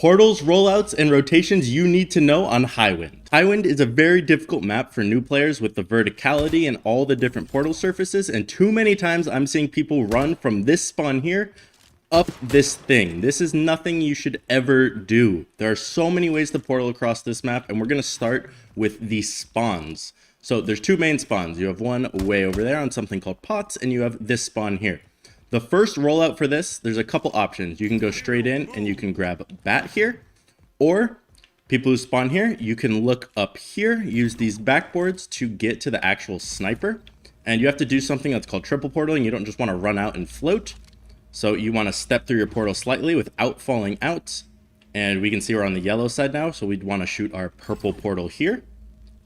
Portals, rollouts, and rotations you need to know on Highwind. Highwind is a very difficult map for new players with the verticality and all the different portal surfaces, and too many times I'm seeing people run from this spawn here up this thing. This is nothing you should ever do. There are so many ways to portal across this map, and we're going to start with the spawns. So there's two main spawns. You have one way over there on something called pots, and you have this spawn here. The first rollout for this, there's a couple options. You can go straight in and you can grab bat here, or people who spawn here, you can look up here, use these backboards to get to the actual sniper. And you have to do something that's called triple portaling. You don't just want to run out and float. So you want to step through your portal slightly without falling out. And we can see we're on the yellow side now, so we'd want to shoot our purple portal here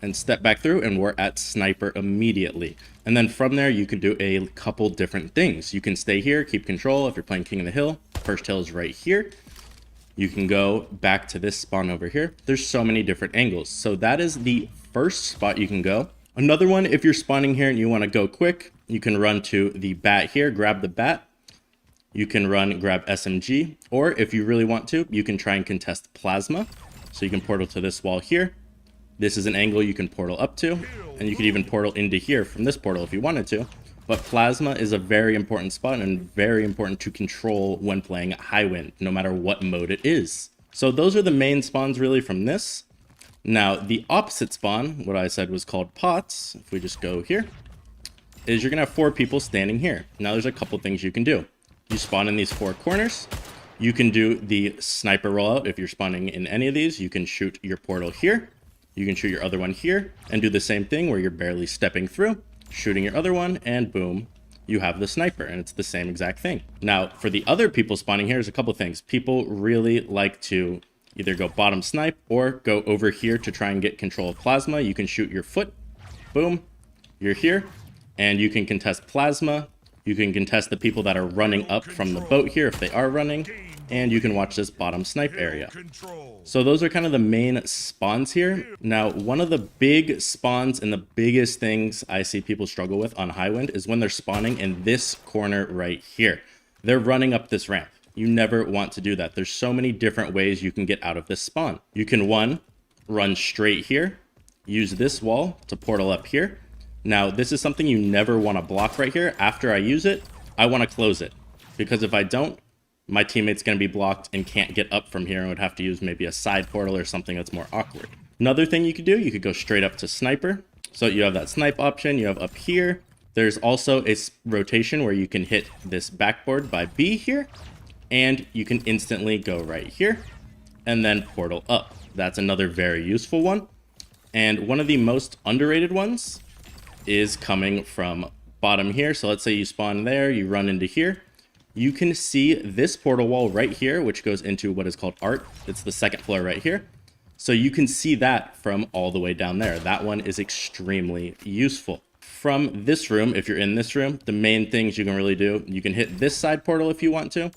and step back through, and we're at sniper immediately. And then from there, you can do a couple different things. You can stay here, keep control. If you're playing King of the Hill, first hill is right here. You can go back to this spawn over here. There's so many different angles. So that is the first spot you can go. Another one, if you're spawning here and you want to go quick, you can run to the bat here, grab the bat. You can run, grab SMG, or if you really want to, you can try and contest plasma. So you can portal to this wall here. This is an angle you can portal up to, and you could even portal into here from this portal if you wanted to. But plasma is a very important spot and very important to control when playing Highwind, no matter what mode it is. So those are the main spawns really from this. Now, the opposite spawn, what I said was called pots, if we just go here, is you're going to have 4 people standing here. Now, there's a couple things you can do. You spawn in these 4 corners. You can do the sniper rollout. If you're spawning in any of these, you can shoot your portal here. You can shoot your other one here and do the same thing where you're barely stepping through, shooting your other one, and boom, you have the sniper, and it's the same exact thing. Now, for the other people spawning here, there's a couple things. People really like to either go bottom snipe or go over here to try and get control of plasma. You can shoot your foot, boom, you're here, and you can contest plasma. You can contest the people that are running up from the boat here if they are running, and you can watch this bottom snipe area. So those are kind of the main spawns here. Now, one of the big spawns and the biggest things I see people struggle with on Highwind is when they're spawning in this corner right here. They're running up this ramp. You never want to do that. There's so many different ways you can get out of this spawn. You can, one, run straight here, use this wall to portal up here. Now, this is something you never want to block right here. After I use it, I want to close it, because if I don't, my teammate's going to be blocked and can't get up from here and would have to use maybe a side portal or something that's more awkward. Another thing you could do, you could go straight up to sniper. So you have that snipe option, you have up here. There's also a rotation where you can hit this backboard by B here, and you can instantly go right here and then portal up. That's another very useful one. And one of the most underrated ones is coming from bottom here. So let's say you spawn there, you run into here. You can see this portal wall right here, which goes into what is called art. It's the second floor right here. So you can see that from all the way down there. That one is extremely useful. From this room, if you're in this room, the main things you can really do, you can hit this side portal if you want to,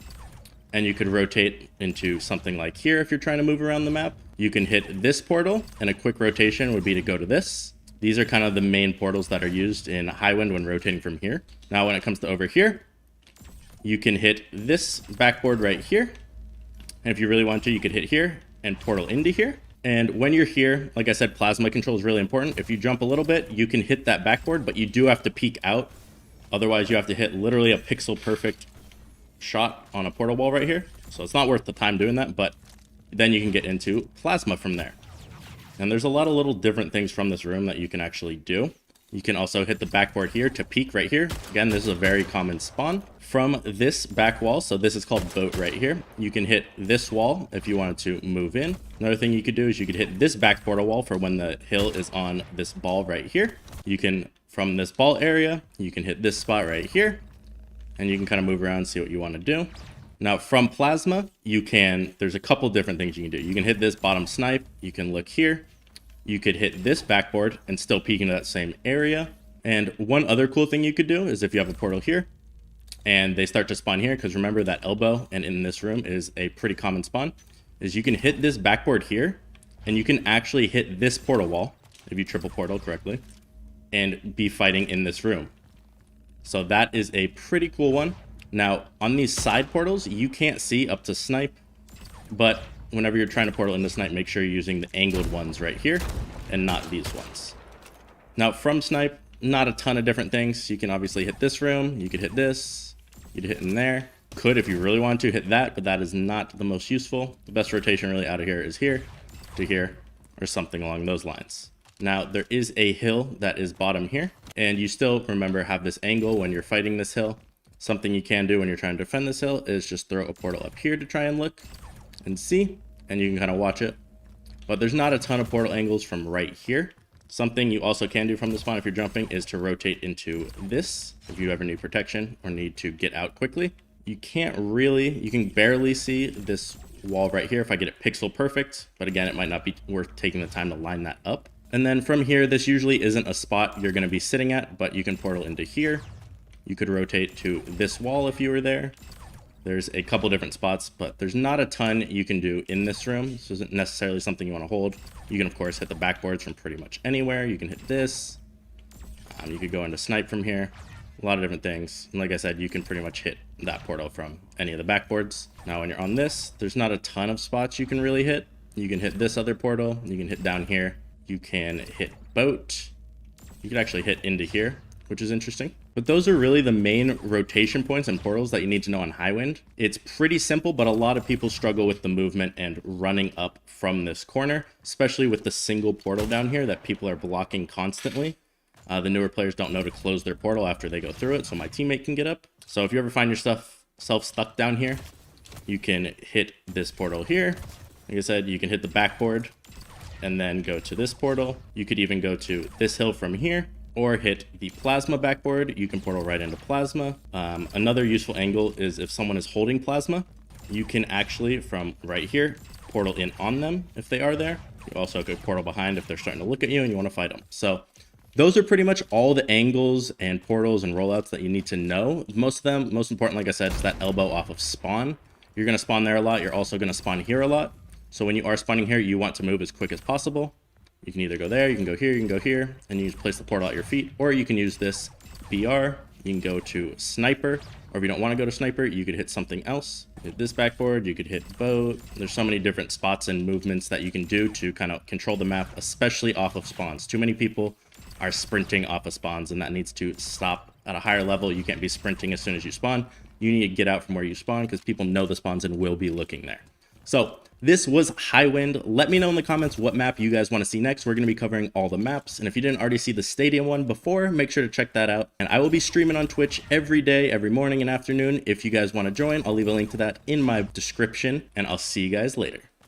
and you could rotate into something like here if you're trying to move around the map. You can hit this portal, and a quick rotation would be to go to this. These are kind of the main portals that are used in Highwind when rotating from here. Now, when it comes to over here, you can hit this backboard right here. And if you really want to, you could hit here and portal into here. And when you're here, like I said, plasma control is really important. If you jump a little bit, you can hit that backboard, but you do have to peek out. Otherwise, you have to hit literally a pixel perfect shot on a portal wall right here. So it's not worth the time doing that, but then you can get into plasma from there. And there's a lot of little different things from this room that you can actually do. You can also hit the backboard here to peek right here. Again, this is a very common spawn. From this back wall, so this is called boat right here, you can hit this wall if you wanted to move in. Another thing you could do is you could hit this back portal wall for when the hill is on this ball right here. You can, from this ball area, you can hit this spot right here, and you can kind of move around and see what you want to do. Now, from plasma, you can, there's a couple different things you can do. You can hit this bottom snipe, you can look here. You could hit this backboard and still peek into that same area. And one other cool thing you could do is if you have a portal here and they start to spawn here, because remember that elbow and in this room is a pretty common spawn, is you can hit this backboard here and you can actually hit this portal wall if you triple portal correctly and be fighting in this room. So that is a pretty cool one. Now on these side portals, you can't see up to snipe, but whenever you're trying to portal into snipe, make sure you're using the angled ones right here and not these ones. Now from snipe, not a ton of different things. You can obviously hit this room, you could hit this, you'd hit in there. Could, if you really want to, hit that, but that is not the most useful. The best rotation really out of here is here to here or something along those lines. Now there is a hill that is bottom here, and you still, remember, have this angle when you're fighting this hill. Something you can do when you're trying to defend this hill is just throw a portal up here to try and look and see, and you can kind of watch it. But there's not a ton of portal angles from right here. Something you also can do from the spawn if you're jumping is to rotate into this if you ever need protection or need to get out quickly. You can barely see this wall right here if I get it pixel perfect, but again, it might not be worth taking the time to line that up. And then from here, this usually isn't a spot you're going to be sitting at, but you can portal into here. You could rotate to this wall if you were there. There's a couple different spots, but there's not a ton you can do in this room. This isn't necessarily something you want to hold. You can, of course, hit the backboards from pretty much anywhere. You can hit this. You could go into snipe from here. A lot of different things. And like I said, you can pretty much hit that portal from any of the backboards. Now, when you're on this, there's not a ton of spots you can really hit. You can hit this other portal. You can hit down here. You can hit boat. You can actually hit into here, which is interesting. But those are really the main rotation points and portals that you need to know on Highwind. It's pretty simple, but a lot of people struggle with the movement and running up from this corner, especially with the single portal down here that people are blocking constantly. The newer players don't know to close their portal after they go through it, so my teammate can get up. So if you ever find yourself stuck down here, you can hit this portal here. Like I said, you can hit the backboard and then go to this portal. You could even go to this hill from here, or hit the plasma backboard. You can portal right into plasma. Another useful angle is if someone is holding plasma, you can actually, from right here, portal in on them if they are there. You also could portal behind if they're starting to look at you and you want to fight them. So those are pretty much all the angles and portals and rollouts that you need to know. Most of them, most important, like I said, is that elbow off of spawn. You're going to spawn there a lot. You're also going to spawn here a lot. So when you are spawning here, you want to move as quick as possible. You can either go there, you can go here, you can go here, and you just place the portal at your feet, or you can use this BR. You can go to sniper, or if you don't want to go to sniper, you could hit something else. Hit this backboard, you could hit boat. There's so many different spots and movements that you can do to kind of control the map, especially off of spawns. Too many people are sprinting off of spawns, and that needs to stop at a higher level. You can't be sprinting as soon as you spawn. You need to get out from where you spawn because people know the spawns and will be looking there. So this was Highwind. Let me know in the comments what map you guys want to see next. We're going to be covering all the maps. And if you didn't already see the stadium one before, make sure to check that out. And I will be streaming on Twitch every day, every morning and afternoon. If you guys want to join, I'll leave a link to that in my description. And I'll see you guys later.